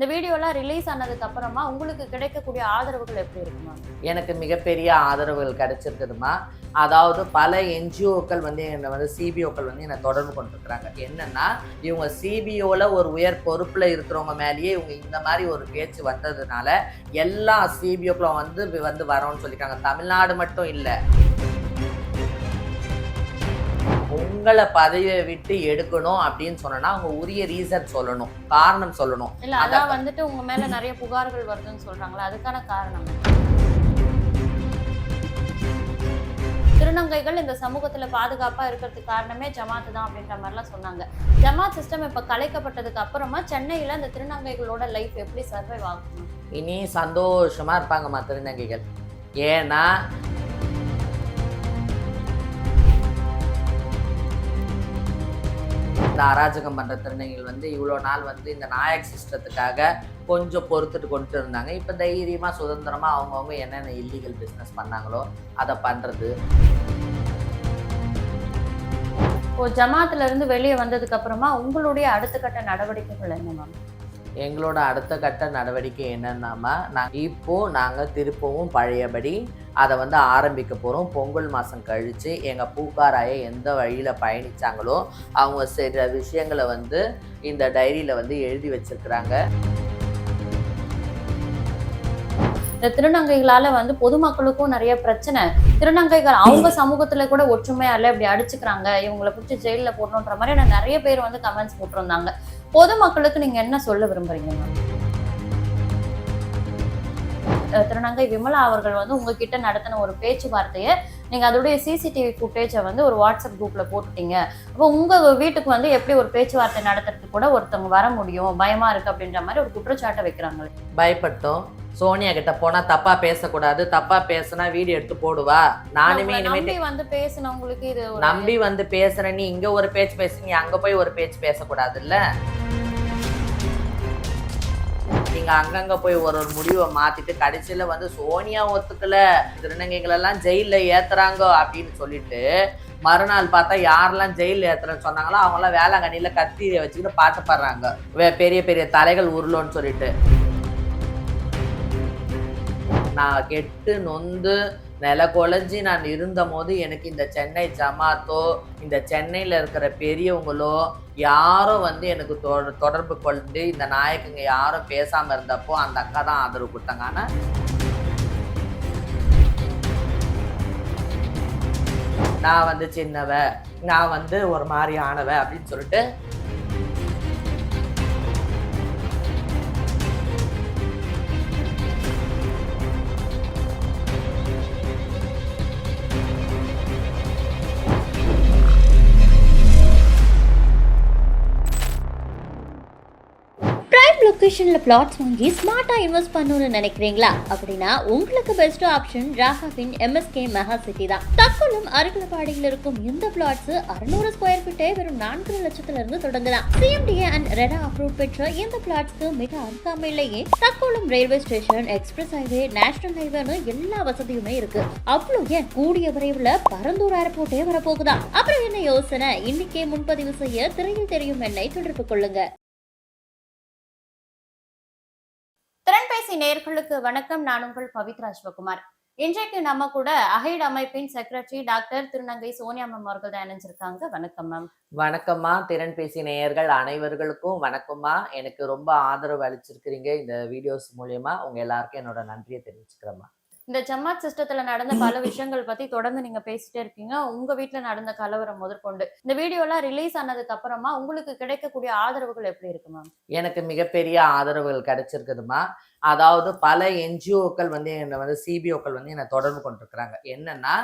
இந்த வீடியோலாம் ரிலீஸ் ஆனதுக்கு அப்புறமா உங்களுக்கு கிடைக்கக்கூடிய ஆதரவுகள் எப்படி இருக்குமா? எனக்கு மிகப்பெரிய ஆதரவுகள் கிடைச்சிருக்குதுமா. அதாவது பல என்ஜிஓக்கள் வந்து என்னை வந்து சிபிஓக்கள் வந்து என்னை தொடர்பு கொண்டிருக்கிறாங்க. என்னன்னா, இவங்க சிபிஓல ஒரு உயர் பொறுப்புல இருக்கிறவங்க மேலேயே இவங்க இந்த மாதிரி ஒரு பேச்சு வந்ததுனால, எல்லா சிபிஓக்களும் வந்து வரோன்னு சொல்லியிருக்காங்க. தமிழ்நாடு மட்டும் இல்ல. உங்கள பதவியை விட்டு எடுக்கணும் அப்படின்னு சொன்னா அவங்க உரிய ரீசன் சொல்லணும், காரணம் சொல்லணும். இல்ல அதான் வந்துட்டு உங்க மேல நிறைய புகார்கள் வருதுன்னு சொல்றாங்களா? அதுக்கான காரணம் என்ன? திருநங்கைகள் இந்த சமூகத்துல பாதுகாப்பா இருக்கிறதுக்கு காரணமே ஜமாத் தான் அப்படின்ற மாதிரிலாம் சொன்னாங்க. ஜமாத் சிஸ்டம் இப்ப கலைக்கப்பட்டதுக்கு அப்புறமா சென்னையில இந்த திருநங்கைகளோட லைஃப் எப்படி சர்வைவ் ஆகும்? இனி சந்தோஷமா இருப்பாங்கம்மா திருநங்கைகள். ஏன்னா இந்த அராஜகம் பண்ற திருநங்கைகள் வந்து இவ்வளோ நாள் வந்து இந்த நாயக் சிஸ்டத்துக்காக கொஞ்சம் பொறுத்துட்டு கொண்டு இருந்தாங்க. இப்போ தைரியமா சுதந்திரமா அவங்கவுங்க என்னென்ன இல்லீகல் பிஸ்னஸ் பண்ணாங்களோ அதை பண்றது. இப்போ ஜமாத்துல இருந்து வெளியே வந்ததுக்கு அப்புறமா உங்களுடைய அடுத்த கட்ட நடவடிக்கைகள் என்னமா? எங்களோட அடுத்த கட்ட நடவடிக்கை என்னன்னாமா, நாங்கள் திருப்பவும் பழையபடி அதை வந்து ஆரம்பிக்க போகிறோம். பொங்கல் மாதம் கழித்து எங்கள் பூக்காராயை எந்த வழியில் பயணித்தாங்களோ அவங்க சில விஷயங்களை வந்து இந்த டைரியில் வந்து எழுதி வச்சிருக்கிறாங்க. இந்த திருநங்கைகளால வந்து பொதுமக்களுக்கும் நிறைய பிரச்சனை. திருநங்கைகள் அவங்க சமூகத்துல கூட ஒற்றுமையா இல்ல, இப்படி அடிச்சுக்கிறாங்க, இவங்களை பிடிச்சி ஜெயில போடணுன்ற மாதிரி நிறைய பேர் வந்து கமெண்ட்ஸ் போட்டிருந்தாங்க. பொதுமக்களுக்கு நீங்க என்ன சொல்ல விரும்புறீங்க? திருநங்கை விமலா அவர்கள் வந்து உங்ககிட்ட நடத்தின ஒரு பேச்சுவார்த்தையை நீங்க அதோடைய சிசிடிவி ஃபுட்டேஜை வந்து ஒரு வாட்ஸ்அப் குரூப்ல போட்டுட்டீங்க. அப்போ உங்க வீட்டுக்கு வந்து எப்படி ஒரு பேச்சுவார்த்தை நடத்துறதுக்கு கூட ஒருத்தவங்க வர முடியும், பயமா இருக்கு அப்படின்ற மாதிரி ஒரு குற்றச்சாட்டை வைக்கிறாங்களே. பயப்பட்டோம். சோனியா கிட்ட போனா தப்பா பேசக்கூடாது, தப்பா பேசினா வீடியோ எடுத்து போடுவா. நானுமே நம்பி வந்து பேசினவங்களுக்கு இது நம்பி வந்து பேசுறேன். நீ இங்க ஒரு பேச்சு பேசுறீங்க, அங்க போய் ஒரு பேச்சு பேசக்கூடாது இல்ல. நீங்க அங்கங்க போய் ஒரு முடிவை மாத்திட்டு கடைசியில வந்து சோனியா ஒத்துக்கல, திருநங்கைகள் எல்லாம் ஜெயில ஏத்துறாங்க அப்படின்னு சொல்லிட்டு மறுநாள் பார்த்தா யாரெல்லாம் ஜெயில ஏத்துறேன்னு சொன்னாங்களோ அவங்க எல்லாம் வேளாங்கண்ணியில கத்தியை வச்சுக்கிட்டு பாட்டு பாடுறாங்க, பெரிய பெரிய தலைகள் உருளோன்னு சொல்லிட்டு. நான் கெட்டு நொந்து நில கொலைஞ்சி நான் இருந்த போது எனக்கு இந்த சென்னை ஜமாத்தோ இந்த சென்னையில் இருக்கிற பெரியவங்களோ யாரும் வந்து எனக்கு தொடர்பு கொண்டு இந்த நாயக்குங்க யாரும் பேசாமல் இருந்தப்போ அந்த அக்கா தான் ஆதரவு கொடுத்தாங்க. ஆனால் நான் வந்து சின்னவ, நான் வந்து ஒரு மாதிரி ஆனவ அப்படின்னு சொல்லிட்டு லொகேஷன்ல பிளாட்ஸ் வாங்கி ஸ்மார்ட்டா இன்வெஸ்ட் பண்ணணும்னு நினைக்கிறீங்களா? அப்படின்னா உங்களுக்கு பெஸ்ட் ஆப்ஷன் ராகாவின் எம்எஸ்கே மெகா சிட்டி தான். தக்கோலம் அருகிலப்பாடியில் இருக்கும் இந்த பிளாட்ஸ் 600 ஸ்கொயர் ஃபீட்டே வெறும் 4 லட்சத்துல இருந்து தொடங்கலாம். சிஎம்டிஏ அண்ட் ரெரா அப்ரூவ் பெற்ற இந்த பிளாட்ஸ்க்கு மிக அருகாமையிலேயே Takkolam railway station, express highway, national ஹைவேன்னு எல்லா வசதியுமே இருக்கு. அவ்வளவு ஏன் கூடிய விரைவில் பரந்தூர் ஏர்போர்ட்டே வரப்போகுதா? அப்புறம் என்ன யோசனை? இன்னைக்கே முன்பதிவு செய்ய திரையில் தெரியும் எண்ணை தொடர்பு கொள்ளுங்க. திறன்பேசி நேயர்களுக்கு வணக்கம். நான் உங்கள் பவித்ரா சிவகுமார். இன்றைக்கு நம்ம கூட அஹைட் அமைப்பின் செக்ரட்டரி டாக்டர் திருநங்கை சோனியா மேம் அவர்கள் தான் இணைஞ்சிருக்காங்க. வணக்கம் மேம். வணக்கம்மா. திறன்பேசி நேயர்கள் அனைவர்களுக்கும் வணக்கம்மா. எனக்கு ரொம்ப ஆதரவு அளிச்சிருக்கிறீங்க இந்த வீடியோஸ் மூலியமா. உங்க எல்லாருக்கும் என்னோட நன்றியை தெரிவிச்சுக்கிறேம்மா. இந்த ஜமாத் சிஸ்டத்துல நடந்த பல விஷயங்கள் பத்தி தொடர்ந்து நீங்க பேசிட்டே இருக்கீங்க. உங்க வீட்டுல நடந்த கலவரம் முதற்கொண்டு இந்த வீடியோலாம் ரிலீஸ் ஆனதுக்கு அப்புறமா உங்களுக்கு கிடைக்கக்கூடிய ஆதரவுகள் எப்படி இருக்கு மேம்? எனக்கு மிகப்பெரிய ஆதரவுகள் கிடைச்சிருக்குதுமா. அதாவது பல என்ஜிஓக்கள் வந்து என்னை வந்து சிபிஓக்கள் வந்து என்னை தொடர்பு கொண்டிருக்கிறாங்க. என்னன்னா,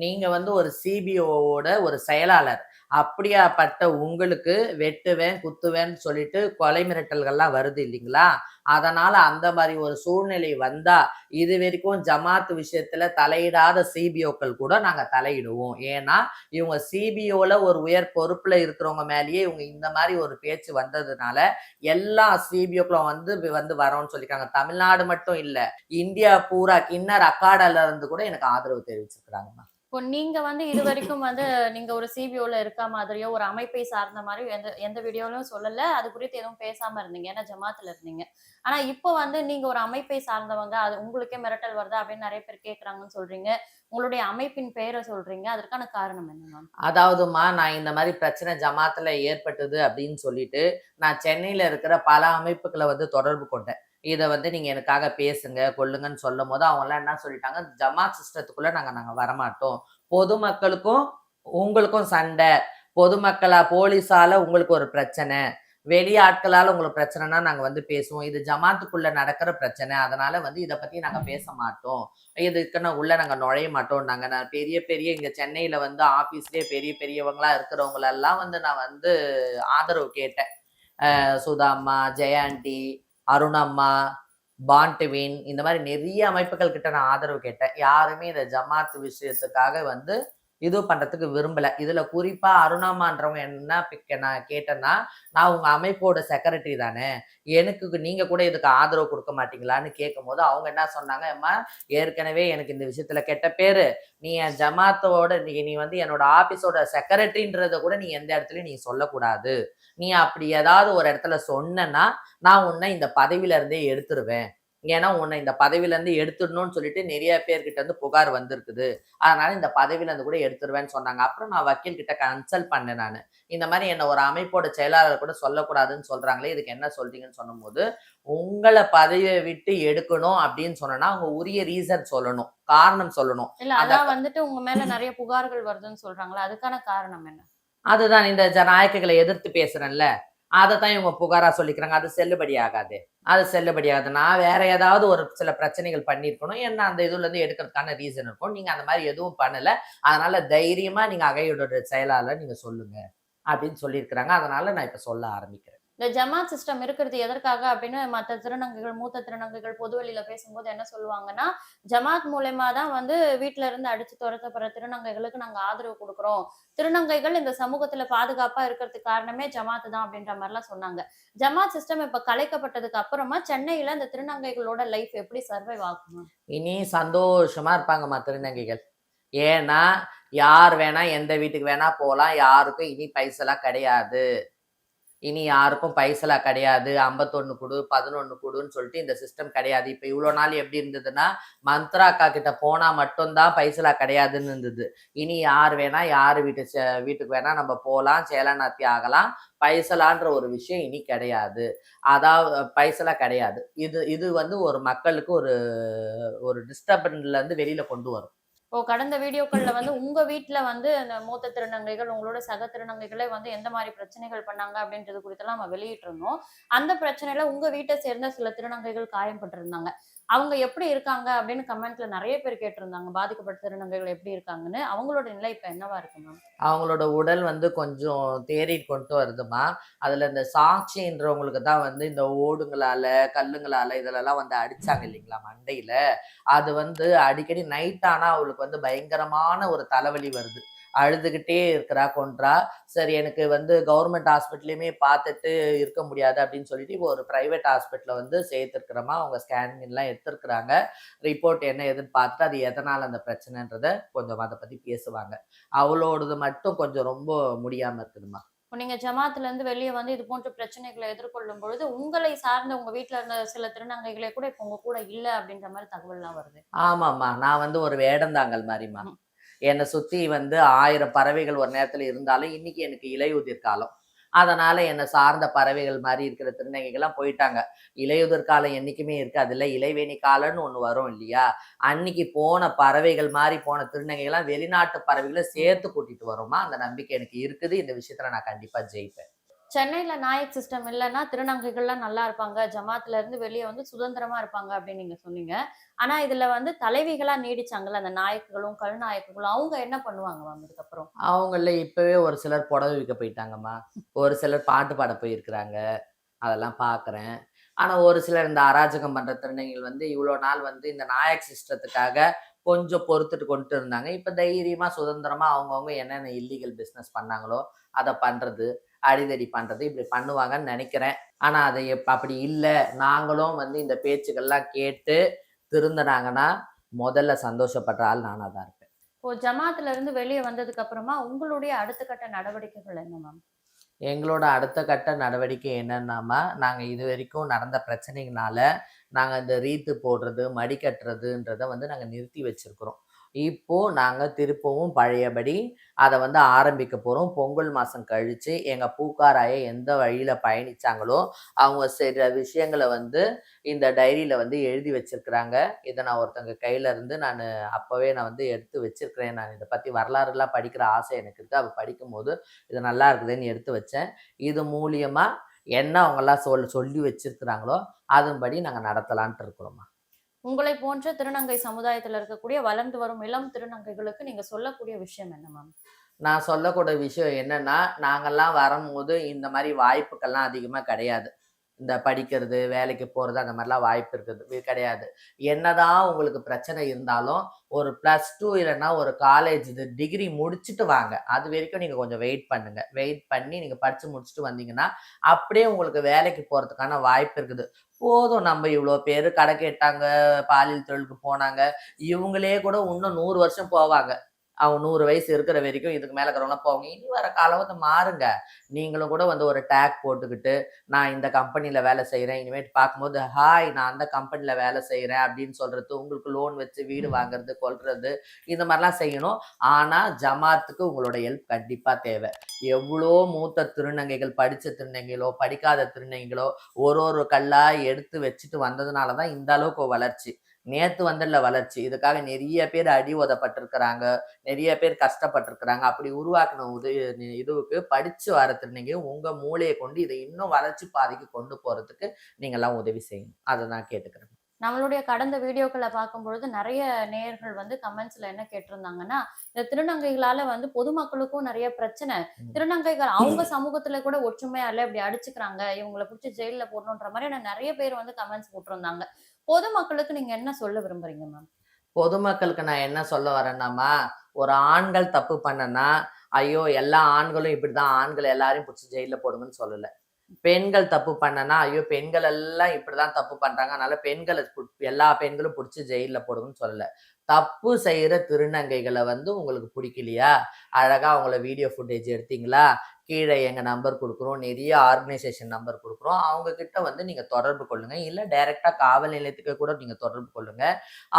நீங்க வந்து ஒரு சிபிஓவோட ஒரு செயலாளர், அப்படியாப்பட்ட உங்களுக்கு வெட்டுவேன் குத்துவேன்னு சொல்லிட்டு கொலை மிரட்டல்கள்லாம் வருது இல்லைங்களா? அதனால அந்த மாதிரி ஒரு சூழ்நிலை வந்தா இது வரைக்கும் ஜமாத் விஷயத்துல தலையிடாத சிபிஓக்கள் கூட நாங்க தலையிடுவோம். ஏன்னா இவங்க சிபிஓல ஒரு உயர் பொறுப்புல இருக்கிறவங்க மேலேயே இவங்க இந்த மாதிரி ஒரு பேச்சு வந்ததுனால எல்லா சிபிஓக்களும் வந்து வரோன்னு சொல்லியிருக்காங்க. தமிழ்நாடு மட்டும் இல்ல, இந்தியா பூரா கிண்ணர் அக்காடால இருந்து கூட எனக்கு ஆதரவு தெரிவிச்சிருக்கிறாங்கம்மா. இப்போ நீங்க வந்து இதுவரைக்கும் வந்து நீங்க ஒரு சிபிஓல இருக்க மாதிரியோ, ஒரு அமைப்பை சார்ந்த மாரியோ எந்த எந்த வீடியோலயும் சொல்லல. அது குறித்து எதுவும் பேசாம இருந்தீங்க. ஏன்னா ஜமாத்ல இருந்தீங்க. ஆனா இப்போ வந்து நீங்க ஒரு அமைப்பை சார்ந்தவங்க, அது உங்களுக்கே மிரட்டல் வருதா அப்படின்னு நெறைய பேர் கேட்கறாங்கன்னு சொல்றீங்க. உங்களுடைய அமைப்பின் பெயர சொல்றீங்க. அதற்கான காரணம் என்ன மேம்? அதாவதுமா, நான் இந்த மாரி பிரச்சனை ஜமாத்துல ஏற்பட்டது அப்படின்னு சொல்லிட்டு, நான் சென்னையில இருக்கிற பல அமைப்புகள வந்து தொடர்பு கொண்டேன். இத வந்து நீங்க எனக்காக பேசுங்க, கொள்ளுங்கன்னு சொல்லும்போது, அவங்கலாம் என்ன சொல்லிட்டாங்க, ஜமாத் சிஸ்டத்துக்குள்ள நாங்க நாங்க வரமாட்டோம். பொதுமக்களுக்கும் உங்களுக்கும் சண்டை. பொதுமக்களா போலீஸால உங்களுக்கு ஒரு பிரச்சனை. வெளி ஆட்களால உங்களுக்கு பிரச்சனைன்னா நாங்க வந்து பேசுவோம். இது ஜமாத்துக்குள்ள நடக்கிற பிரச்சனை. அதனால வந்து இத பத்தி நாங்க பேச மாட்டோம். இதுக்குன்னு உள்ள நாங்க நுழைய மாட்டோம்னாங்க. நான் பெரிய பெரிய இங்க சென்னையில வந்து ஆஃபீஸ்லயே பெரிய பெரியவங்களா இருக்கிறவங்களெல்லாம் வந்து நான் வந்து ஆதரவு கேட்டேன். சுதா அம்மா, ஜெயாண்டி, அருணம்மா, பான்டுவின் இந்த மாரி நெறைய அமைப்புகள் கிட்ட நான் ஆதரவு கேட்டேன். யாருமே இந்த ஜமாத் விஷயத்துக்காக வந்து இது பண்றதுக்கு விரும்பல. இதுல குறிப்பா அருணாமான்றவங்க என்ன நான் கேட்டேன்னா, "நான் உங்க அமைப்போட செக்ரட்டரி தானே. எனக்கு நீங்க கூட இதுக்கு ஆதரவு குடுக்க மாட்டீங்களான்னு?" கேட்கும்போது, அவங்க என்ன சொன்னாங்க, "அம்மா ஏற்கனவே எனக்கு இந்த விஷயத்துல கெட்ட பேரு. நீ என் ஜமாத்தோட நீ வந்து என்னோட ஆபீஸோட செக்ரட்டரின்றத கூட நீ எந்த இடத்துலயும் நீ சொல்லக்கூடாது. நீ அப்படி ஏதாவது ஒரு இடத்துல சொன்னன்னா, நான் உன்னை இந்த பதவியில இருந்தே எடுத்துருவேன். ஏன்னா, உன்னை இந்த பதவியில இருந்து எடுத்துடணும்னு சொல்லிட்டு நெறைய பேர்கிட்ட இருந்து புகார் வந்திருக்குது. அதனால இந்த பதவியில இருந்து கூட எடுத்துருவேன்னு சொன்னாங்க." அப்புறம் நான் வக்கீல் கிட்ட கன்சல்ட் பண்ணேன் நானு. இந்த மாரி என்ன ஒரு அமைப்போட செயலாளர் கூட சொல்லக்கூடாதுன்னு சொல்றாங்களே, இதுக்கு என்ன சொல்றீங்கன்னு சொன்னம்போது, உங்கள பதவிய விட்டு எடுக்கணும் அப்படின்னு சொன்னோம்னா, அவங்க உரிய ரீசன் சொல்லணும். காரணம் சொல்லணும். இல்ல அந்த அதான் வந்துட்டு உங்க மேல நெறைய புகார்கள் வருதுன்னு சொல்றாங்கல்ல. அதுக்கான காரணம் என்ன? அதுதான் இந்த ஜனநாயகங்கள எதிர்த்து பேசுறேன்ல, அதத்தான் இவங்க புகாரா சொல்லிக்கிறாங்க. அது செல்லுபடி ஆகாது. அது செல்லுபடி ஆகாது. நான் வேற ஏதாவது ஒரு சில பிரச்சனைகள் பண்ணியிருக்கணும். என்ன அந்த இதுலருந்து எடுக்கிறதுக்கான ரீசன் இருக்கும். நீங்க அந்த மாரி எதுவும் பண்ணல. அதனால தைரியமா நீங்க அகையோட செயலாளர் நீங்க சொல்லுங்க. அப்படின்னு சொல்லியிருக்கிறாங்க. அதனால நான் இப்ப சொல்ல ஆரம்பிக்கிறேன். இந்த ஜமாத் சிஸ்டம் இருக்கிறது எதற்காக அப்படின்னு மத்த திருநங்கைகள், மூத்த திருநங்கைகள் பொதுவெளியில பேசும்போது என்ன சொல்லுவாங்கன்னா, ஜமாத் மூலியமா தான் வந்து வீட்ல இருந்து அடிச்சு துரத்தப்படுற திருநங்கைகளுக்கு நாங்க ஆதரவு குடுக்குறோம். திருநங்கைகள் இந்த சமூகத்துல பாதுகாப்பா இருக்கிறதுக்கு காரணமே ஜமாத் தான் அப்படின்ற மாரிலாம் சொன்னாங்க. ஜமாத் சிஸ்டம் இப்ப கலைக்கப்பட்டதுக்கு அப்புறமா சென்னையில இந்த திருநங்கைகளோட லைஃப் எப்படி சர்வைவ் ஆகும்? இனி சந்தோஷமா இருப்பாங்கம்மா திருநங்கைகள். ஏன்னா, யார் வேணா எந்த வீட்டுக்கு வேணா போலாம். யாருக்கும் இனி பைசலாம் கிடையாது. இனி யாருக்கும் பைசலா கிடையாது. 51 குடு, 11 குடுன்னு சொல்லிட்டு இந்த சிஸ்டம் கிடையாது. இப்ப இவ்ளோ நாள் எப்படி இருந்ததுன்னா, மந்த்ரா அக்கா கிட்ட போனா மட்டும் தான் பைசலா கிடையாதுன்னு இருந்தது. இனி யார் வேணா, யார் வீட்டுக்கு வேணா நம்ம போலாம், சேலநாத்தி ஆகலாம். பைசலான்ற ஒரு விஷயம் இனி கிடையாது. அதாவது பைசலா கிடையாது. இது இது வந்து ஒரு மக்களுக்கு ஒரு ஒரு டிஸ்டர்பன்ல இருந்து வெளியில கொண்டு வரும். இப்போ கடந்த வீடியோக்கள்ல வந்து உங்க வீட்ல வந்து அந்த மூத்த திருநங்கைகள், உங்களோட சக திருநங்கைகளே வந்து எந்த மாரி பிரச்சனைகள் பண்ணாங்க அப்படின்றது குறித்தெல்லாம் நம்ம வெளியிட்டிருந்தோம். அந்த பிரச்சனையில உங்க வீட்ட சேர்ந்த சில திருநங்கைகள் காயம்பட்டிருந்தாங்க. அவங்க எப்படி இருக்காங்க அப்படின்னு கமெண்ட்ல நெறைய பேர் கேட்டிருந்தாங்க. பாதிக்கப்பட்ட திருநங்கைகள் எப்படி இருக்காங்கன்னு. அவங்களோட நிலை இப்ப என்னவா இருக்கு மேம்? அவங்களோட உடல் வந்து கொஞ்சம் தேறிட்டு கொண்டு வருதும்மா. அதுல இந்த சாட்சின்றவங்களுக்கு தான் வந்து இந்த ஓடுங்களால, கல்லுங்களால இதுலலாம் வந்து அடிச்சாங்க இல்லைங்களா மண்டையில. அது வந்து அடிக்கடி நைட் ஆனா அவளுக்கு வந்து பயங்கரமான ஒரு தலைவலி வருது. அழுதுகிட்டே இருக்கிறா, கொன்றா. சரி எனக்கு வந்து கவர்மெண்ட் ஹாஸ்பிட்டல்லயுமே பார்த்துட்டு இருக்க முடியாது அப்படின்னு சொல்லிட்டு, இப்போ ஒரு பிரைவேட் ஹாஸ்பிட்டல்ல வந்து சேர்த்துருக்கிறோமா. அவங்க ஸ்கேனிங்லாம் எடுத்திருக்கிறாங்க. ரிப்போர்ட் என்ன ஏதுன்னு பார்த்துட்டு, அது எதனால அந்த பிரச்சனைன்றத கொஞ்சம் அத பத்தி பேசுவாங்க. அவளோடது மட்டும் கொஞ்சம் ரொம்ப முடியாம இருக்குதும்மா. இப்போ நீங்க ஜமாத்ல இருந்து வெளிய வந்து இது போன்ற பிரச்சனைகளை எதிர்கொள்ளும் பொழுது, உங்களை சார்ந்த உங்க வீட்ல இருந்த சில திருநங்கைகளே கூட இப்ப உங்க கூட இல்ல அப்படின்ற மாரி தகவல்லாம் வருது. ஆமாம்மா. நான் வந்து ஒரு வேடந்தாங்கல் மாரிம்மா. ம். என்ன சுத்தி வந்து 1000 பறவைகள் ஒரு நேரத்துல இருந்தாலும், இன்னைக்கு எனக்கு இலையுதிர் காலம். அதனால என்ன சார்ந்த பறவைகள் மாரி இருக்கிற திருநங்கைகள்லாம் போயிட்டாங்க. இலையுதிர் காலம் என்னைக்குமே இருக்காதுல்ல. இலைவேனி காலம்னு ஒண்ணு வரும் இல்லையா? அன்னைக்கு போன பறவைகள் மாரி போன திருநங்கைகள்லாம் வெளிநாட்டு பறவைகள சேர்த்து கூட்டிட்டு வரும்மா. அந்த நம்பிக்கை எனக்கு இருக்குது. இந்த விஷயத்துல நான் கண்டிப்பா ஜெயிப்பேன். சென்னையில நாயக் சிஸ்டம் இல்லன்னா, திருநங்கைகள்லாம் நல்லா இருப்பாங்க. ஜமாத்ல இருந்து வெளிய வந்து சுதந்திரமா இருப்பாங்க அப்படின்னு நீங்க சொன்னீங்க. ஆனா இதுல வந்து தலைவிகளா நீடிச்சாங்கல்ல, அந்த நாயக்குகளும், கல்நாயக்குகளும் அவங்க என்ன பண்ணுவாங்க மேம் இதுக்கப்புறம்? அவங்கள்ல இப்பவே ஒரு சிலர் புடவை விக்க போயிட்டாங்கம்மா. ஒரு சிலர் பாட்டு பாட போயிருக்கிறாங்க. அதெல்லாம் பார்க்குறேன். ஆனா, ஒரு சிலர் இந்த அராஜகம் பண்ற திருநங்கைகள் வந்து இவ்வளோ நாள் வந்து இந்த நாயக் சிஸ்டத்துக்காக கொஞ்சம் பொறுத்துட்டு கொண்டு இருந்தாங்க. இப்ப தைரியமா, சுதந்திரமா அவங்கவங்க என்னென்ன இல்லீகல் பிசினஸ் பண்ணாங்களோ, அத பண்றது, அடிதடி பண்றது, இப்படி பண்ணுவாங்கன்னு நெனைக்கிறேன். ஆனா, அது அப்படி இல்ல. நாங்களும் வந்து இந்த பேச்சுக்கள்லாம் கேட்டு திருந்துனாங்கன்னா, முதல்ல சந்தோஷப்படுற ஆள் நானா தான் இருப்பேன். இப்போ ஜமாத்துல இருந்து வெளியே வந்ததுக்கு அப்புறமா உங்களுடைய அடுத்த கட்ட நடவடிக்கைகள் என்ன மேம்? எங்களோட அடுத்த கட்ட நடவடிக்கை என்னன்னாமா, நாங்க இதுவரைக்கும் நடந்த பிரச்சனைகளால, நாங்க இந்த ரீத்து போடுறது, மடி கட்டுறதுன்றத வந்து நாங்க நிறுத்தி வச்சிருக்கிறோம். இப்போ நாங்க திருப்பவும் பழையபடி அத வந்து ஆரம்பிக்க போறோம். பொங்கல் மாசம் கழிச்சு எங்க பூக்காராய எந்த வழியில பயணிச்சாங்களோ, அவங்க சில விஷயங்கள வந்து இந்த டைரியில வந்து எழுதி வச்சிருக்கிறாங்க. இத நான் ஒருத்தங்க கையில இருந்து அப்பவே நான் வந்து எடுத்து வச்சிருக்கிறேன். நான் இத பத்தி வரலாறுலாம் படிக்கிற ஆசை எனக்கு இருக்கு. அப்ப படிக்கும்போது இது நல்லா இருக்குதுன்னு எடுத்து வச்சேன். இது மூலியமா என்ன அவங்கலாம் சொல்லி வச்சிருக்கிறாங்களோ, அதன்படி நாங்க நடத்தலான்ட்டு இருக்கிறோம்மா. உங்களை போன்ற திருநங்கை சமுதாயத்துல இருக்கக்கூடிய வளர்ந்து வரும் இளம் திருநங்கைகளுக்கு நீங்க சொல்லக்கூடிய விஷயம் என்ன மேம்? நான் சொல்லக்கூடிய விஷயம் என்னன்னா, நாங்கலாம் வரும்போது இந்த மாரி வாய்ப்புக்கள்லாம் அதிகமா கிடையாது. இந்த படிக்கிறது, வேலைக்கு போறது அந்த மாரிலாம் வாய்ப்பு இருக்குது கிடையாது. என்னதான் உங்களுக்கு பிரச்சனை இருந்தாலும், ஒரு +2 இல்லன்னா ஒரு காலேஜ் டிகிரி முடிச்சுட்டு வாங்க. அது வரைக்கும் நீங்க கொஞ்சம் வெயிட் பண்ணுங்க. வெயிட் பண்ணி நீங்க படிச்சு முடிச்சுட்டு வந்தீங்கன்னா, அப்படியே உங்களுக்கு வேலைக்கு போறதுக்கான வாய்ப்பு இருக்குது. போதும் நம்ம இவ்ளோ பேரு கடை கேட்டாங்க, பாலியல் தொழிலுக்கு போனாங்க. இவங்களே கூட இன்னும் 100 வருஷம் போவாங்க. அவங்க 100 வயசு இருக்கிற வரைக்கும் இதுக்கு மேல இருக்கிறவங்கலாம் போவாங்க. இனி வர காலம் வந்து மாறுங்க. நீங்களும் கூட வந்து ஒரு டேக் போட்டுக்கிட்டு, நான் இந்த கம்பெனில வேலை செய்றேன். இனிமேட்டு பார்க்கும்போது, ஹாய் நான் அந்த கம்பெனில வேலை செய்றேன் அப்படின்னு சொல்றது, உங்களுக்கு லோன் வச்சு வீடு வாங்குறது, கொல்றது இந்த மாரிலாம் செய்யணும். ஆனா, ஜமாத்துக்கு உங்களோட ஹெல்ப் கண்டிப்பா தேவை. எவ்வளோ மூத்த திருநங்கைகள், படிச்ச திருநங்கைகளோ, படிக்காத திருநங்கைகளோ ஒரு ஒரு கல்லா எடுத்து வச்சுட்டு வந்ததுனால தான் இந்த அளவுக்கு வளர்ச்சி. நேத்து வந்துல்ல வளர்ச்சி. இதுக்காக நெறைய பேர் அடி உதப்பட்டுருக்கிறாங்க. நெறைய பேர் கஷ்டப்பட்டுருக்கிறாங்க. அப்படி உருவாக்குன இதுவுக்கு படிச்சு வர திருநங்கைங்க உங்க மூளைய கொண்டு இத இன்னும் வளர்ச்சி பாதைக்கு கொண்டு போறதுக்கு நீங்கலாம் உதவி செய்யணும். அத நான் கேட்டுக்கிறேன். நம்மளுடைய கடந்த வீடியோக்கள பார்க்கும்பொழுது நெறைய நேயர்கள் வந்து கமெண்ட்ஸ்ல என்ன கேட்டிருந்தாங்கன்னா, இந்த திருநங்கைகளால வந்து பொதுமக்களுக்கும் நெறைய பிரச்சனை. ம். திருநங்கைகள் அவங்க சமூகத்துல கூட ஒற்றுமையா இல்ல, இப்படி அடிச்சுக்கிறாங்க. இவங்கள புடிச்சு ஜெயில்ல போடணுன்ற மாரியான நெறைய பேர் வந்து கமெண்ட்ஸ் போட்டிருந்தாங்க. பொதுமக்களுக்கு நீங்க என்ன சொல்ல விரும்புறீங்க மேம்? பொதுமக்களுக்கு நான் என்ன சொல்ல வரேன்னாம்மா, ஒரு ஆண்கள் தப்பு பண்ணனா, ஐயோ! எல்லா ஆண்களும் இப்படிதான். ஆண்கள் எல்லாரையும் புடிச்சு ஜெயில்ல போடுங்கன்னு சொல்லல. பெண்கள் தப்பு பண்ணனா, ஐயோ! பெண்கள் எல்லாம் இப்படிதான் தப்பு பண்றாங்க. அதனால எல்லா பெண்களும் புடிச்சு ஜெயில்ல போடுங்கன்னு சொல்லல. தப்பு செய்யற திருநங்கைகள வந்து உங்களுக்கு புடிக்கலையா? அழகா அவங்கள வீடியோ ஃபுட்டேஜ் எடுத்தீங்களா? கீழ எங்க நம்பர் குடுக்குறோம். நெறைய ஆர்கனைசேஷன் நம்பர் குடுக்குறோம். அவங்க கிட்ட வந்து நீங்க தொடர்பு கொள்ளுங்க. இல்ல டைரக்ட்டா காவல் நிலையத்துக்கு கூட நீங்க தொடர்பு கொள்ளுங்க.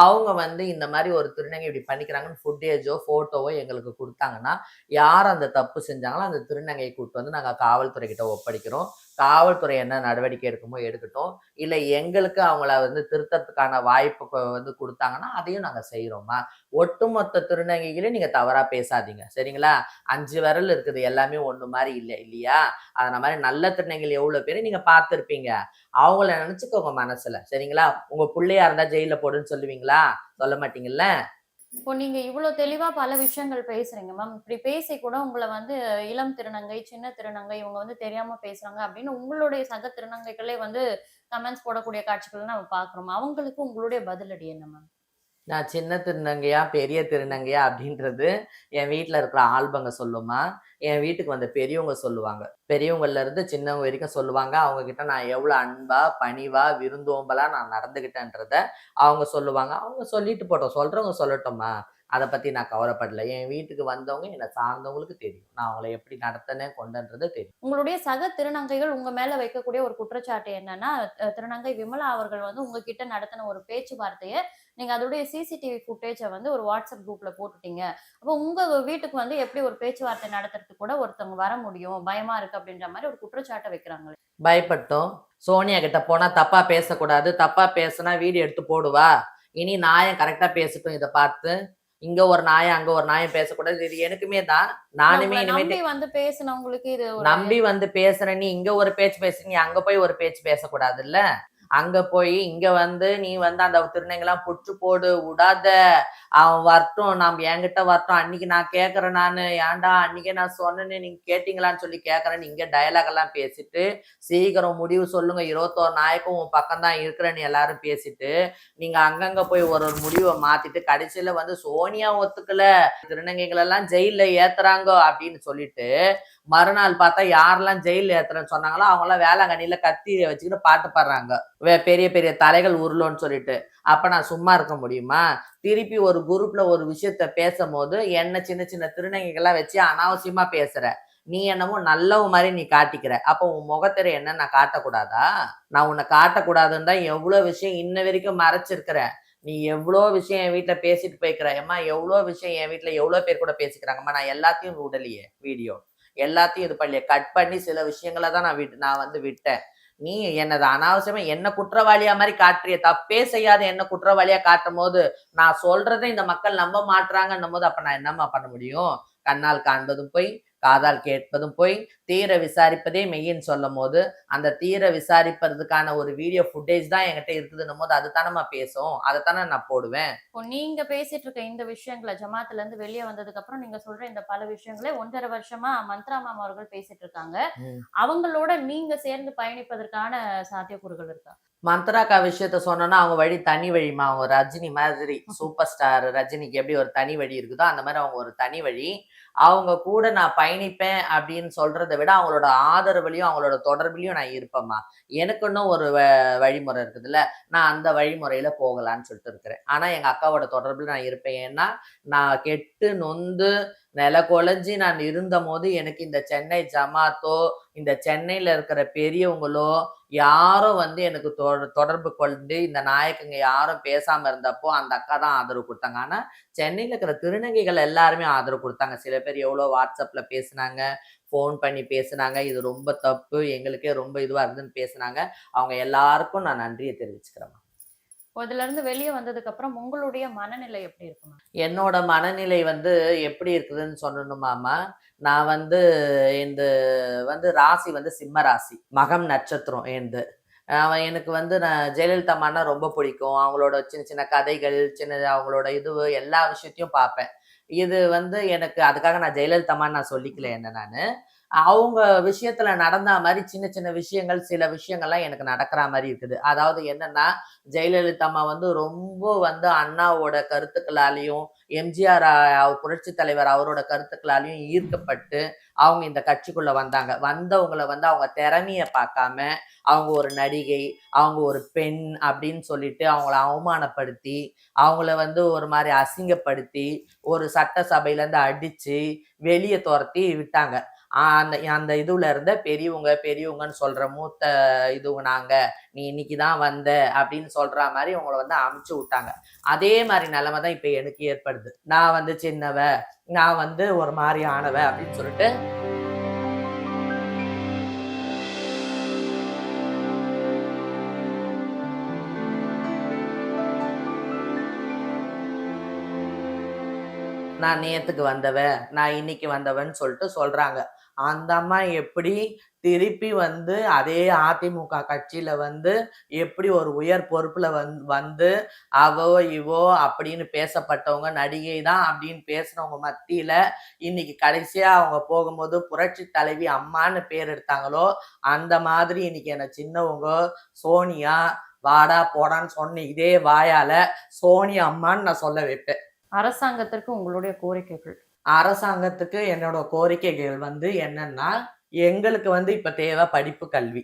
அவங்க வந்து இந்த மாரி ஒரு திருநங்கை இப்படி பண்ணிக்கிறாங்கன்னு ஃபுட்டேஜோ, ஃபோட்டோவோ எங்களுக்கு குடுத்தாங்கன்னா, யார் அந்த தப்பு செஞ்சாங்களோ அந்த திருநங்கைய கூட்டு வந்து நாங்க காவல்துறை கிட்ட ஒப்படைக்கிறோம். காவல்துறை என்ன நடவடிக்கை எடுக்குமோ எடுக்கட்டும். இல்ல எங்களுக்கு அவங்கள வந்து திருத்தறதுக்கான வாய்ப்பு வந்து குடுத்தாங்கன்னா, அதையும் நாங்க செய்றோம்மா. ஒட்டுமொத்த திருநங்கைகளையும் நீங்க தவறா பேசாதீங்க. சரிங்களா? 5 விரல் இருக்குது. எல்லாமே ஒண்ணு மாரி இல்ல இல்லையா? அந்த மாரி நல்ல திருநங்கைகள் எவ்வளோ பேரு நீங்க பார்த்திருப்பீங்க. அவங்கள நெனச்சுக்கோங்க மனசுல. சரிங்களா? உங்க புள்ளையா இருந்தா ஜெயில்ல போடுன்னு சொல்லுவீங்களா? சொல்ல மாட்டீங்கல்ல? இப்போ நீங்க இவ்ளோ தெளிவா பல விஷயங்கள் பேசுறீங்க மேம். இப்படி பேசி கூட உங்கள வந்து இளம் திருநங்கை, சின்ன திருநங்கை இவங்க வந்து தெரியாம பேசுறாங்க அப்படின்னு உங்களுடைய சக திருநங்கைகளே வந்து கமெண்ட்ஸ் போடக்கூடிய காட்சிகள் நம்ம பார்க்குறோம். அவங்களுக்கு உங்களுடைய பதிலடி என்ன மேம்? நான் சின்ன திருநங்கையா, பெரிய திருநங்கையா அப்படின்றது என் வீட்ல இருக்கிற ஆள்பங்க சொல்லும்மா. என் வீட்டுக்கு வந்த பெரியவங்க சொல்லுவாங்க. பெரியவங்கள்ல இருந்து சின்னவங்க வரைக்கும் சொல்லுவாங்க. அவங்க கிட்ட நான் எவ்வளோ அன்பா, பணிவா, விருந்தோம்பலா நான் நடந்துக்கிட்டேன்றத அவங்க சொல்லுவாங்க. அவங்க சொல்லிட்டு போட்டும். சொல்றவங்க சொல்லட்டும்மா. அத பத்தி நான் கவலைப்படல. என் வீட்டுக்கு வந்தவங்க, என்ன சார்ந்தவங்களுக்கு தெரியும். நான் அவங்கள எப்படி நடத்துனேன், கொண்டேன்றது தெரியும். உங்களுடைய சக திருநங்கைகள் உங்க மேல வைக்கக்கூடிய ஒரு குற்றச்சாட்டு என்னன்னா, திருநங்கை விமலா அவர்கள் வந்து உங்ககிட்ட நடத்தின ஒரு பேச்சுவார்த்தைய, நீங்க அதோடைய சிசிடிவி ஃபுட்டேஜ வந்து ஒரு வாட்ஸ்அப் குரூப்ல போட்டுட்டீங்க. அப்போ உங்க வீட்டுக்கு வந்து எப்படி ஒரு பேச்சுவார்த்தை நடத்துறதுக்கு கூட ஒருத்தவங்க வர முடியும்? பயமா இருக்கு அப்படின்ற மாரி ஒரு குற்றச்சாட்ட வைக்கிறாங்களே. பயப்பட்டோம். சோனியா கிட்ட போனா தப்பா பேசக்கூடாது. தப்பா பேசுனா வீடியோ எடுத்து போடுவா. இனி நாயன் கரெக்ட்டா பேசட்டும் இத பார்த்து. இங்க ஒரு நாயம், அங்க ஒரு நாயம் பேசக்கூடாது. இது எனக்குமே தான். இல்ல நானுமே உங்கள இனிமேட்டு நம்பி வந்து பேசுனவங்களுக்கு இது ஒரு நம்பி வந்து பேசுற நீ இங்க ஒரு பேச்சு பேசு, நீ அங்க போய் ஒரு பேச்சு பேசக்கூடாதுல்ல? அங்க போய் இங்க வந்து நீ வந்து அந்த திருநங்கைலாம் புடிச்சு போடு, உடாத. அவன் வரட்டும், என்கிட்ட வரட்டும். அன்னைக்கு நான் கேட்கிறேன் நானு. ஏன்டா அன்னைக்கே நான் சொன்னேனே நீங்க கேட்டீங்களான்னு சொல்லி கேட்கிறேன்னு இங்க டயலாக் எல்லாம் பேசிட்டு, சீக்கிரம் முடிவு சொல்லுங்க. 21 நாயக்கும் உன் பக்கம் தான் இருக்கிறேன்னு எல்லாரும் பேசிட்டு, நீங்க அங்கங்க போய் ஒரு ஒரு முடிவ மாத்திட்டு, கடைசியில வந்து சோனியா ஒத்துக்கல. திருநங்கைகள் எல்லாம் ஜெயில்ல ஏத்துறாங்க அப்படின்னு சொல்லிட்டு, மறுநாள் பார்த்தா யாரெல்லாம் ஜெயில்ல ஏத்துறேன்னு சொன்னாங்களோ அவங்களாம் வேளாங்கண்ணியில கத்திய வச்சுக்கிட்டு பாட்டு பாடுறாங்க. பெரிய பெரிய தலைகள் உருளும்ன்னு சொல்லிட்டு. அப்ப நான் சும்மா இருக்க முடியுமா? திருப்பி ஒரு குரூப்ல ஒரு விஷயத்த பேசம்போது, என்ன சின்ன சின்ன திருநங்கைகள்லாம் வச்சு அனாவசியமா பேசுற. நீ என்னமோ நல்லவ மாரி நீ காட்டிக்கிற. அப்போ உன் முகத்திரை என்ன நான் காட்டக்கூடாதா? நான் உன்ன காட்டக்கூடாதுன்னு தான் எவ்ளோ விஷயம் இன்ன வரைக்கும் மறைச்சிருக்கிறேன். நீ எவ்ளோ விஷயம் என் வீட்ல பேசிட்டு போய்க்கிற. எம்மா எவ்ளோ விஷயம் என் வீட்ல எவ்ளோ பேர் கூட பேசிக்கிறாங்கம்மா. நான் எல்லாத்தையும் விடலையே வீடியோ. எல்லாத்தையும் இது பண்ணலையே. கட் பண்ணி சில விஷயங்கள தான் நான் வந்து விட்டேன். நீ என்னது அனாவசியமா என்ன குற்றவாளியா மாரி காட்டுறியே. தப்பே செய்யாத என்ன குற்றவாளியா காட்டும்போது, நான் சொல்றத இந்த மக்கள் நம்ப மாட்றாங்கன்னும்போது, அப்ப நான் என்னம்மா பண்ண முடியும்? கண்ணால் காண்பதும் பொய், காதால் கேட்பதும் பொய், தீர விசாரிப்பதே மெய்யின்னு சொல்லும்போது, அந்த தீர விசாரிப்பதற்கான ஒரு வீடியோ ஃபுட்டேஜ் தான் என்கிட்ட இருக்குதுன்னும்போது, அது தானம்மா பேசும். அத தானே நான் போடுவேன். இப்போ நீங்க பேசிட்டு இருக்க இந்த விஷயங்கள ஜமாத்துல இருந்து வெளிய வந்ததுக்கு அப்புறம் நீங்க சொல்ற இந்த பல விஷயங்கள 1 1/2 வருஷமா மந்த்ரா மேம் அவர்கள் பேசிட்டு இருக்காங்க. ம். அவங்களோட நீங்க சேர்ந்து பயணிப்பதற்கான சாத்தியக்கூறுகள் இருக்கா? மந்த்ராக்கா விஷயத்த சொன்னோன்னா, அவங்க வழி தனி வழிம்மா. அவங்க ரஜினி மாதிரி. சூப்பர் ஸ்டார் ரஜினிக்கு எப்படி ஒரு தனி வழி இருக்குதோ, அந்த மாரி அவங்க ஒரு தனி வழி. அவங்க கூட நான் பயணிப்பேன் அப்படின்னு சொல்றத விட, அவங்களோட ஆதரவுலயும், அவங்களோட தொடர்புலயும் நான் இருப்பேன்ம்மா. எனக்குன்னு ஒரு வழிமுறை இருக்குதுல்ல. நான் அந்த வழிமுறையில போகலான்னு சொல்லிட்டு இருக்கிறேன். ஆனா, எங்க அக்காவோட தொடர்புல நான் இருப்பேன். ஏன்னா, நான் கெட்டு நொந்து நெலகுலைஞ்சு நான் இருந்தபோது, எனக்கு இந்த சென்னை ஜமாத்தோ, இந்த சென்னையில இருக்கிற பெரியவங்களோ, யாரும் வந்து எனக்கு தொடர்பு கொண்டு இந்த நாயக்கங்க யாரும் பேசாம இருந்தப்போ, அந்த அக்கா தான் ஆதரவு குடுத்தாங்க. ஆனா, சென்னையில இருக்கிற திருநங்கைகள் எல்லாருமே ஆதரவு குடுத்தாங்க. சில பேர் எவ்வளோ WhatsAppல பேசுனாங்க, ஃபோன் பண்ணி பேசுனாங்க. இது ரொம்ப தப்பு. எங்களுக்கே ரொம்ப இதுவா இருக்குதுன்னு பேசுனாங்க. அவங்க எல்லாருக்கும் நான் நன்றிய தெரிவிச்சுக்கிறேன்ம்மா. இப்போ இதுலருந்து வெளிய வந்ததுக்கு அப்புறம் உங்களுடைய மனநிலை எப்படி இருக்கு மேம்? என்னோட மனநிலை வந்து எப்படி இருக்குதுன்னு சொல்லணுமாமா, நான் வந்து இந்த வந்து ராசி வந்து சிம்ம ராசி. மகம் நட்சத்திரம் என்து. எனக்கு வந்து நான் ஜெயலலிதா அம்மான்னா ரொம்ப பிடிக்கும். அவங்களோட சின்ன சின்ன கதைகள், அவங்களோட இது எல்லா விஷயத்தையும் பார்ப்பேன். இது வந்து எனக்கு அதுக்காக நான் ஜெயலலிதா அம்மான்னு நான் சொல்லிக்கல என்ன நானு. அவங்க விஷயத்துல நடந்தா மாரி சின்ன சின்ன விஷயங்கள், சில விஷயங்கள்லாம் எனக்கு நடக்குறா மாரி இருக்குது. அதாவது என்னன்னா, ஜெயலலிதா அம்மா வந்து ரொம்ப வந்து அண்ணாவோட கருத்துக்களாலயும், எம்ஜிஆர் புரட்சித் தலைவர் அவரோட கருத்துக்களாலயும் ஈர்க்கப்பட்டு, அவங்க இந்த கட்சிக்குள்ள வந்தாங்க. வந்தவங்கள வந்து அவங்க திறமைய பார்க்காம, அவங்க ஒரு நடிகை, அவங்க ஒரு பெண் அப்படின்னு சொல்லிட்டு அவங்கள அவமானப்படுத்தி, அவங்கள வந்து ஒரு மாரி அசிங்கப்படுத்தி, ஒரு சட்டசபையிலேருந்து அடிச்சு, வெளிய தொரத்தி விட்டாங்க. அந்த அந்த இதுல இருந்த பெரியவங்க, பெரியவங்கன்னு சொல்ற மூத்த இதுவங்க நாங்க. நீ இன்னைக்கு தான் வந்த அப்படின்னு சொல்றா மாரி உங்கள வந்து அனுப்பிச்சு விட்டாங்க. அதே மாரி நெலைம தான் இப்ப எனக்கு ஏற்படுது. நான் வந்து சின்னவ, நான் வந்து ஒரு மாரி ஆனவ அப்படின்னு சொல்லிட்டு நான் நேத்துக்கு வந்தவ, நான் இன்னைக்கு வந்தவன்னு சொல்லிட்டு சொல்றாங்க. அந்த அம்மா எப்படி திருப்பி வந்து அதே அதிமுக கட்சியில வந்து எப்படி ஒரு உயர் பொறுப்புல வந்து அவோ, இவோ அப்படின்னு பேசப்பட்டவங்க நடிகை தான் அப்படின்னு பேசுனவங்க மத்தியில, இன்னைக்கு கடைசியா அவங்க போகும்போது புரட்சி தலைவி அம்மான்னு பேர் எடுத்தாங்களோ, அந்த மாதிரி இன்னைக்கு என்ன சின்னவங்க சோனியா, வாடா போடான்னு சொன்ன இதே வாயால சோனியா அம்மான்னு நான் சொல்ல வைப்பேன். அரசாங்கத்திற்கு உங்களுடைய கோரிக்கைகள். அரசாங்கத்துக்கு என்னோட கோரிக்கைகள் வந்து என்னன்னா, எங்களுக்கு வந்து இப்ப தேவை படிப்பு கல்வி.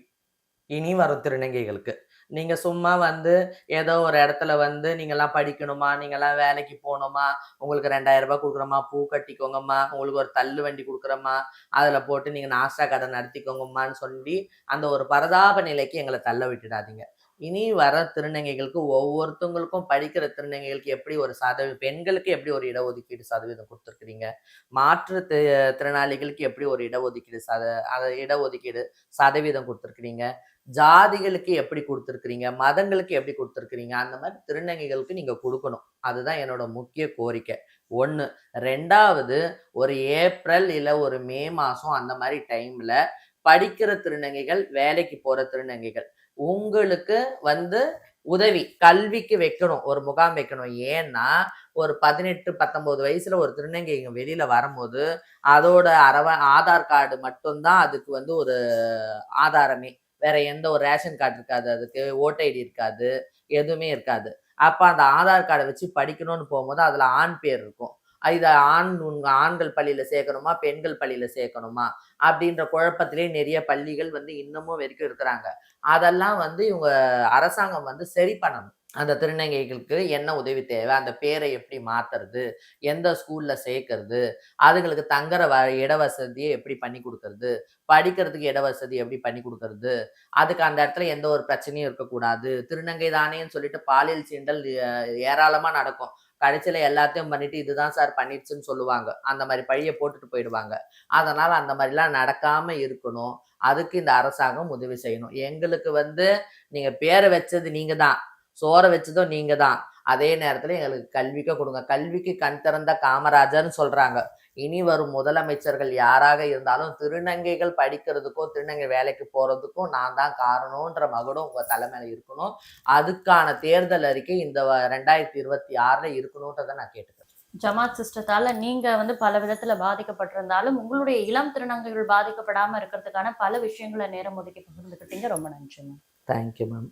இனி வரும் திருநங்கைகளுக்கு. நீங்க சும்மா வந்து ஏதோ ஒரு இடத்துல வந்து நீங்கலாம் படிக்கணுமா, நீங்கலாம் வேலைக்கு போணுமா, உங்களுக்கு ரூ. 2000 குடுக்குறோம்மா, பூ கட்டிக்கோங்கம்மா, உங்களுக்கு ஒரு தள்ளு வண்டி குடுக்குறோம்மா, அதுல போட்டு நீங்க நாஸ்டா கடை நடத்திக்கோங்கம்மான்னு சொல்லி, அந்த ஒரு பரதாப நிலைக்கு எங்கள தள்ள விட்டுடாதீங்க. இனி வர திருநங்கைகளுக்கு ஒவ்வொருத்தவங்களுக்கும் படிக்கிற திருநங்கைகளுக்கு எப்படி ஒரு பெண்களுக்கு எப்படி ஒரு இடஒதுக்கீடு சதவீதம் குடுத்துருக்கிறீங்க? மாற்றுத் திறனாளிகளுக்கு எப்படி ஒரு இடஒதுக்கீடு இடஒதுக்கீடு சதவீதம் குடுத்துருக்கிறீங்க? ஜாதிகளுக்கு எப்படி குடுத்துருக்கிறீங்க? மதங்களுக்கு எப்படி குடுத்துருக்கிறீங்க? அந்த மாரி திருநங்கைகளுக்கு நீங்க குடுக்கணும். அதுதான் என்னோட முக்கிய கோரிக்கை. 1. 2வது ஒரு ஏப்ரல் இல்ல ஒரு மே மாசம் அந்த மாரி டைம்ல படிக்கிற திருநங்கைகள், வேலைக்கு போற திருநங்கைகள். உங்களுக்கு வந்து உதவி, கல்விக்கு வைக்கணும். ஒரு முகாம் வைக்கணும். ஏன்னா, ஒரு 18, 19 வயசுல ஒரு திருநங்கை இங்க வெளியில வரம்போது, அதோட ஆதார் கார்டு மட்டும் தான் அதுக்கு வந்து ஒரு ஆதாரமே. வேற எந்த ஒரு ரேஷன் கார்டு இருக்காது அதுக்கு, ஓட்டர் ஐடி இருக்காது, எதுவுமே இருக்காது. அப்ப அந்த ஆதார் கார்ட வச்சு படிக்கணும்னு போம்போது, அதுல ஆண் பேர் இருக்கும். இதை ஆண்கள் பள்ளியில சேர்க்கணுமா, பெண்கள் பள்ளியில சேர்க்கணுமா அப்படின்ற குழப்பத்திலே நிறைய பள்ளிகள் வந்து இன்னமும் வரைக்கும் இருக்கிறாங்க. அதெல்லாம் வந்து இவங்க அரசாங்கம் வந்து சரி பண்ணணும். அந்த திருநங்கைகளுக்கு என்ன உதவி தேவை, அந்த பேரை எப்படி மாத்துறது, எந்த ஸ்கூல்ல சேர்க்கறது, அதுங்களுக்கு தங்குற இட வசதியை எப்படி பண்ணி கொடுக்கறது, படிக்கிறதுக்கு இட வசதி எப்படி பண்ணி கொடுக்கறது, அதுக்கு அந்த இடத்துல எந்த ஒரு பிரச்சனையும் இருக்கக்கூடாது. திருநங்கை தானேன்னு சொல்லிட்டு பாலியல் சீண்டல் ஏராளமா நடக்கும். கடைசியில எல்லாத்தையும் பண்ணிட்டு இதுதான் சார் பண்ணிடுச்சுன்னு சொல்லுவாங்க. அந்த மாரி பழிய போட்டுட்டு போயிடுவாங்க. அதனால அந்த மாரிலாம் நடக்காம இருக்கணும். அதுக்கு இந்த அரசாங்கம் உதவி செய்யணும். எங்களுக்கு வந்து நீங்க பேர வச்சது நீங்க தான். சோற வச்சதும் நீங்க தான். அதே நேரத்துல எங்களுக்கு கல்விக்கு குடுங்க. கல்விக்கு கண் திறந்த காமராஜர்ன்னு சொல்றாங்க. இனி வரும் முதலமைச்சர்கள் யாராக இருந்தாலும் திருநங்கைகள் படிக்கிறதுக்கும், திருநங்கை வேலைக்கு போறதுக்கும் நான் தான் காரணம்ன்ற மகுடம் உங்க தல மேல இருக்கணும். அதுக்கான தேர்தல் அறிக்கை இந்த 2026ல இருக்கணும்ன்றத நான் கேட்டுக்கிறேன். ஜமாத் சிஸ்டத்தால நீங்க வந்து பல விதத்துல பாதிக்கப்பட்டிருந்தாலும், உங்களுடைய இளம் திருநங்கைகள் பாதிக்கப்படாம இருக்கிறதுக்கான பல விஷயங்கள நேரம் ஒதுக்கி பகிர்ந்துக்கிட்டீங்க. ரொம்ப நன்றி மேம். Thank you ma'am.